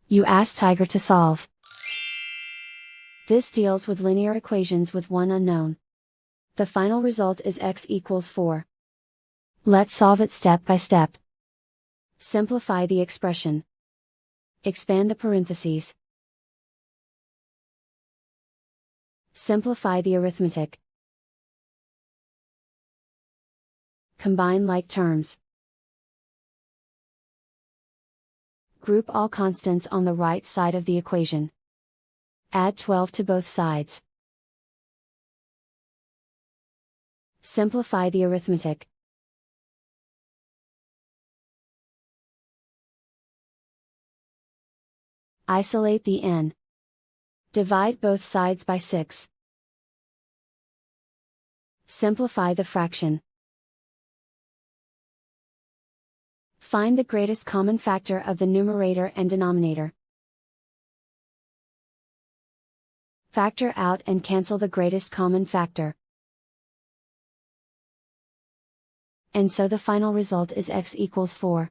You ask Tiger to solve. This deals with linear equations with one unknown. The final result is x equals 4. Let's solve it step by step. Simplify the expression. Expand the parentheses. Simplify the arithmetic. Combine like terms. Group all constants on the right side of the equation. Add 12 to both sides. Simplify the arithmetic. Isolate the n. Divide both sides by 6. Simplify the fraction. Find the greatest common factor of the numerator and denominator. Factor out and cancel the greatest common factor. And so the final result is x equals 4.